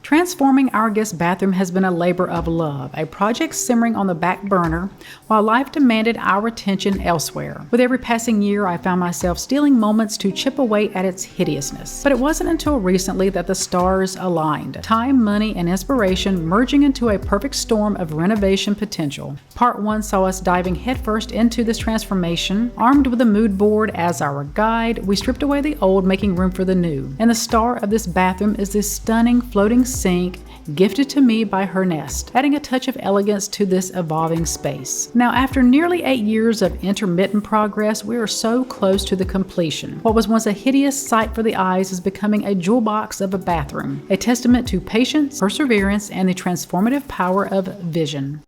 Transforming our guest bathroom has been a labor of love, a project simmering on the back burner while life demanded our attention elsewhere. With every passing year, I found myself stealing moments to chip away at its hideousness. But it wasn't until recently that the stars aligned. Time, money, and inspiration merging into a perfect storm of renovation potential. Part 1 saw us diving headfirst into this transformation. Armed with a mood board as our guide, we stripped away the old, making room for the new. And the star of this bathroom is this stunning floating sink gifted to me by her nest, adding a touch of elegance to this evolving space. Now, after nearly 8 years of intermittent progress, we are so close to the completion. What was once a hideous sight for the eyes is becoming a jewel box of a bathroom, a testament to patience, perseverance, and the transformative power of vision.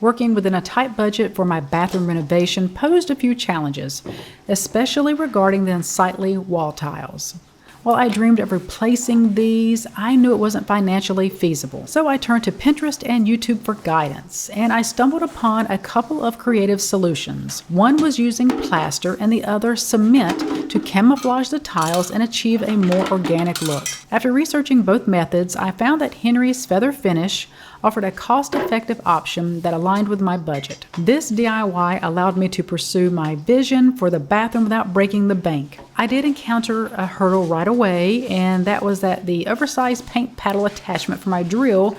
Working within a tight budget for my bathroom renovation posed a few challenges, especially regarding the unsightly wall tiles. While I dreamed of replacing these, I knew it wasn't financially feasible. So I turned to Pinterest and YouTube for guidance, and I stumbled upon a couple of creative solutions. One was using plaster and the other cement to camouflage the tiles and achieve a more organic look. After researching both methods, I found that Henry's Feather Finish offered a cost-effective option that aligned with my budget. This DIY allowed me to pursue my vision for the bathroom without breaking the bank. I did encounter a hurdle right away, and that was that the oversized paint paddle attachment for my drill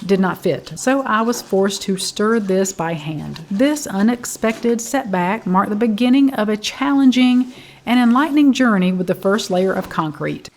did not fit, so I was forced to stir this by hand. This unexpected setback marked the beginning of a challenging and enlightening journey with the first layer of concrete.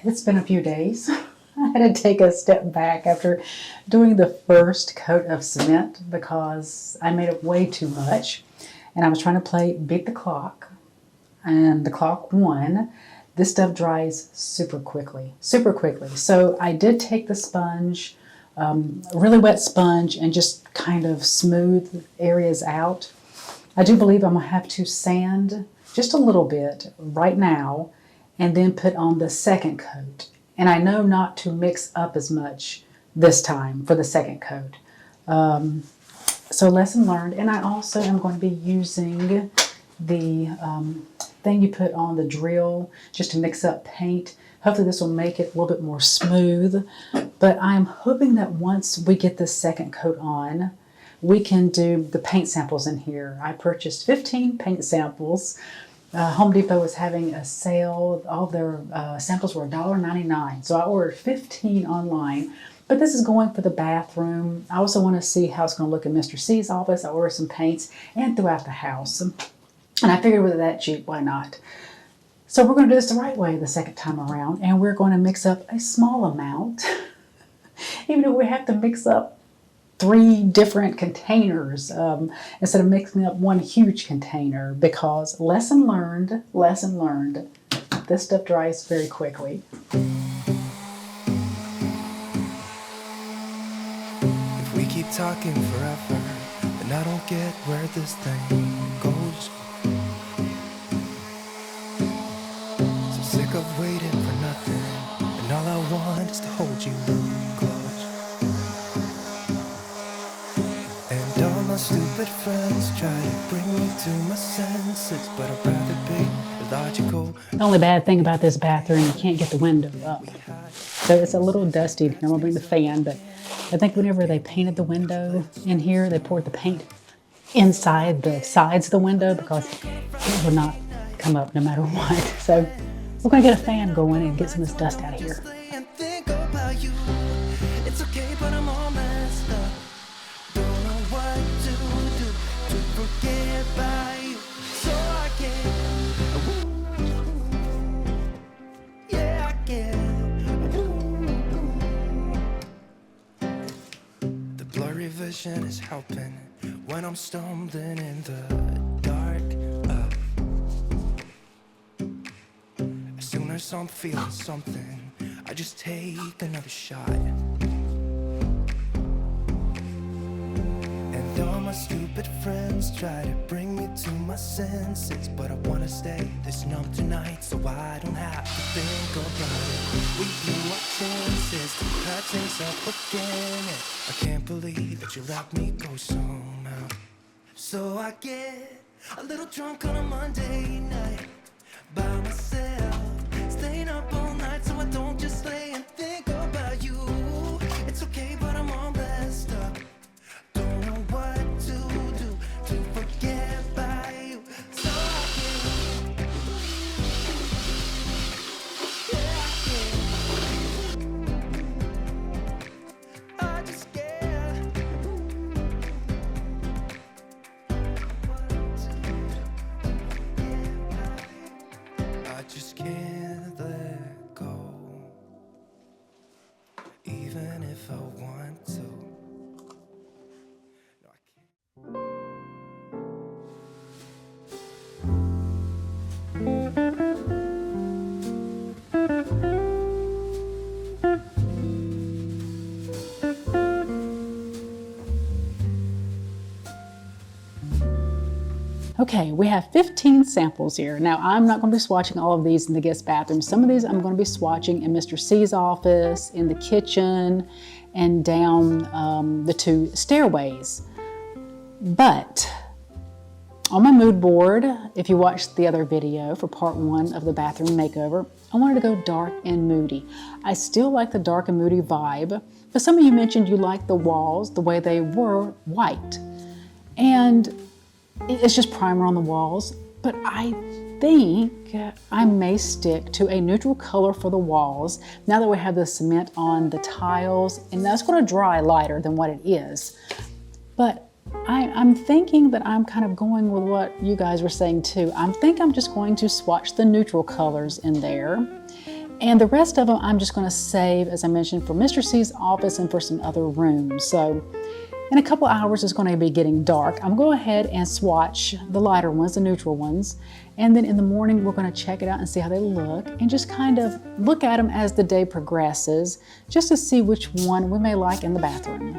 It's been a few days. I had to take a step back after doing the first coat of cement because I made it way too much. And I was trying to beat the clock, and the clock won. This stuff dries super quickly. So I did take the sponge, really wet sponge, and just kind of smooth areas out. I do believe I'm gonna have to sand just a little bit right now and then put on the second coat. And I know not to mix up as much this time for the second coat. So lesson learned. And I also am going to be using the thing you put on the drill just to mix up paint. Hopefully this will make it a little bit more smooth. But I'm hoping that once we get this second coat on, we can do the paint samples in here. I purchased 15 paint samples. Home Depot was having a sale. All their samples were $1.99. So I ordered 15 online. But this is going for the bathroom. I also want to see how it's going to look in Mr. C's office. I ordered some paints and throughout the house. And I figured with that cheap, why not? So we're going to do this the right way the second time around, and we're going to mix up a small amount, even though we have to mix up 3 different containers instead of mixing up one huge container, because lesson learned, this stuff dries very quickly. If we keep talking forever, then I don't get where this thing goes. So sick of waiting for nothing, and all I want is to hold you close. And all my stupid friends try to bring me to my senses, but I'd rather be illogical. The only bad thing about this bathroom, you can't get the window up. So it's a little dusty in here. I'm gonna bring the fan, but I think whenever they painted the window in here, they poured the paint inside the sides of the window because it would not come up no matter what. So we're gonna get a fan going and get some of this dust out of here. It's okay, but I'm all messed up. Don't know what to do to forget about you. So I can, yeah, I can. The blurry vision is helping when I'm stumbling in the dark. As soon as I'm feeling something, I just take another shot. And all my stupid friends try to bring me to my senses, but I wanna stay this numb tonight so I don't have to think about it. We blew our chances to patch things up again, and I can't believe that you let me go somehow. So I get a little drunk on a Monday night by myself, staying up all night so I don't just lay and think about you. It's okay, but I'm all messed up. Don't know what to do to forget about you. So I can, yeah, I just can't. I just can't let go, even if I want to. No, I can't. Okay, we have 15 samples here. Now, I'm not going to be swatching all of these in the guest bathroom. Some of these I'm going to be swatching in Mr. C's office, in the kitchen, and down the 2 stairways. But on my mood board, if you watched the other video for part 1 of the bathroom makeover, I wanted to go dark and moody. I still like the dark and moody vibe, but some of you mentioned you like the walls the way they were white. And it's just primer on the walls, but I think I may stick to a neutral color for the walls now that we have the cement on the tiles, and that's going to dry lighter than what it is. But I'm thinking that I'm kind of going with what you guys were saying too. I think I'm just going to swatch the neutral colors in there. And the rest of them I'm just going to save, as I mentioned, for Mr. C's office and for some other rooms. So in a couple hours, it's going to be getting dark. I'm going to go ahead and swatch the lighter ones, the neutral ones. And then in the morning, we're going to check it out and see how they look and just kind of look at them as the day progresses, just to see which one we may like in the bathroom.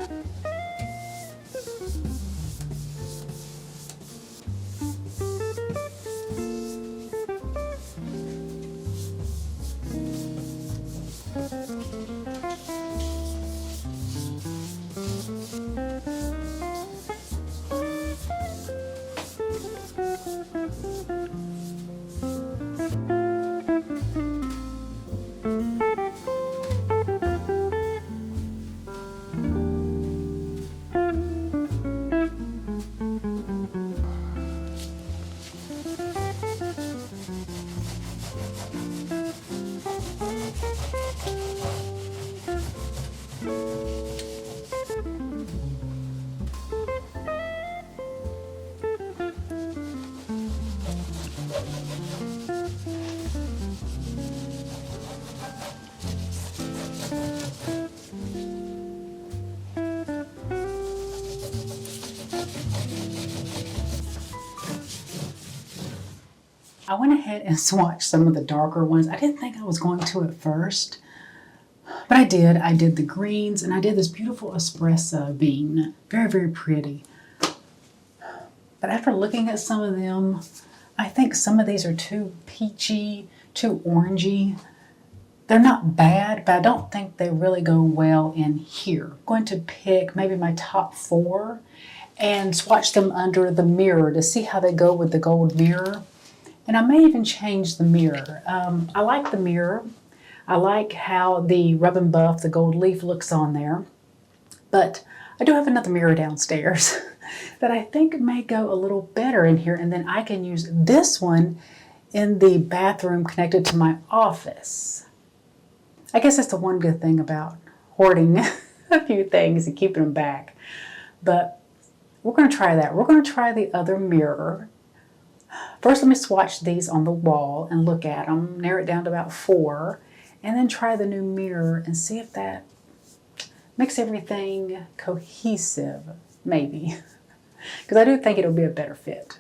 I went ahead and swatched some of the darker ones. I didn't think I was going to at first, but I did. I did the greens, and I did this beautiful espresso bean. Very, very pretty. But after looking at some of them, I think some of these are too peachy, too orangey. They're not bad, but I don't think they really go well in here. I'm going to pick maybe my top 4 and swatch them under the mirror to see how they go with the gold mirror. And I may even change the mirror. I like the mirror. I like how the Rub and Buff, the gold leaf, looks on there. But I do have another mirror downstairs that I think may go a little better in here. And then I can use this one in the bathroom connected to my office. I guess that's the one good thing about hoarding a few things and keeping them back. But we're going to try that. We're going to try the other mirror. First, let me swatch these on the wall and look at them, narrow it down to about 4, and then try the new mirror and see if that makes everything cohesive, maybe. Because I do think it'll be a better fit.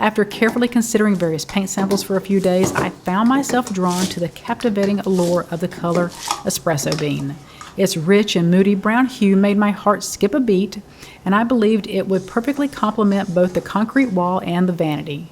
After carefully considering various paint samples for a few days, I found myself drawn to the captivating allure of the color espresso bean. Its rich and moody brown hue made my heart skip a beat, and I believed it would perfectly complement both the concrete wall and the vanity.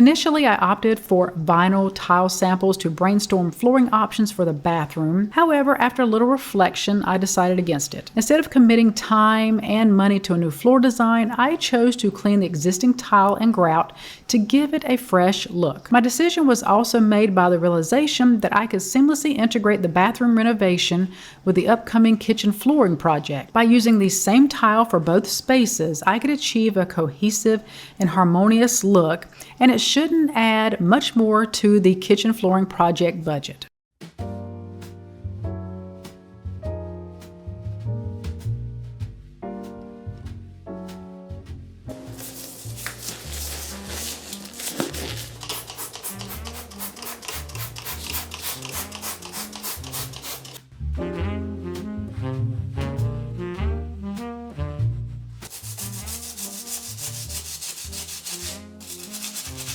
Initially, I opted for vinyl tile samples to brainstorm flooring options for the bathroom. However, after a little reflection, I decided against it. Instead of committing time and money to a new floor design, I chose to clean the existing tile and grout to give it a fresh look. My decision was also made by the realization that I could seamlessly integrate the bathroom renovation with the upcoming kitchen flooring project. By using the same tile for both spaces, I could achieve a cohesive and harmonious look, and it shouldn't add much more to the kitchen flooring project budget.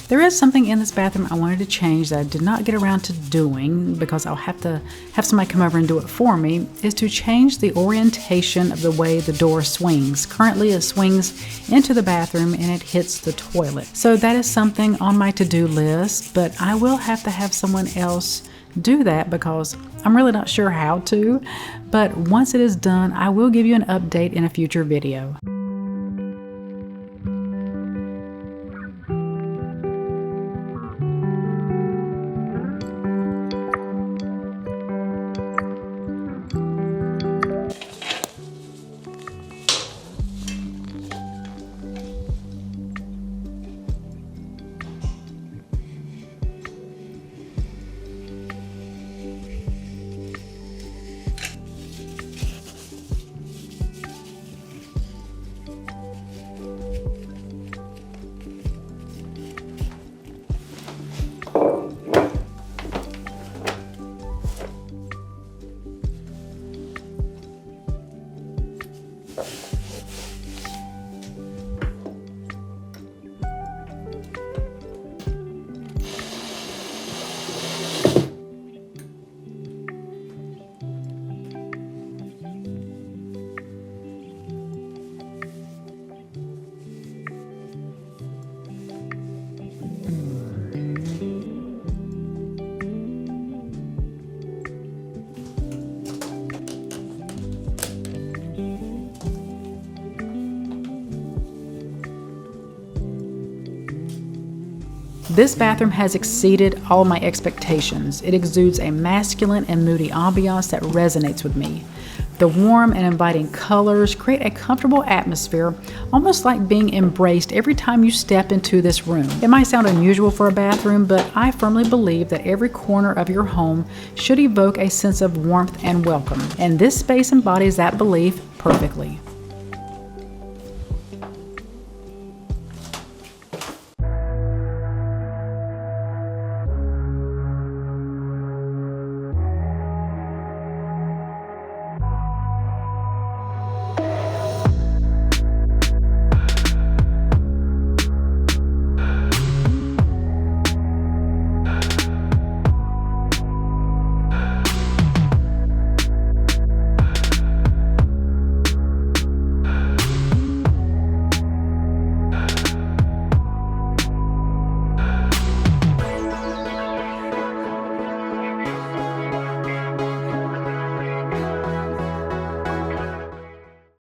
There is something in this bathroom I wanted to change that I did not get around to doing because I'll have to have somebody come over and do it for me, is to change the orientation of the way the door swings. Currently it swings into the bathroom and it hits the toilet. So that is something on my to-do list, but I will have to have someone else do that because I'm really not sure how to. But once it is done, I will give you an update in a future video. This bathroom has exceeded all my expectations. It exudes a masculine and moody ambiance that resonates with me. The warm and inviting colors create a comfortable atmosphere, almost like being embraced every time you step into this room. It might sound unusual for a bathroom, but I firmly believe that every corner of your home should evoke a sense of warmth and welcome, and this space embodies that belief perfectly.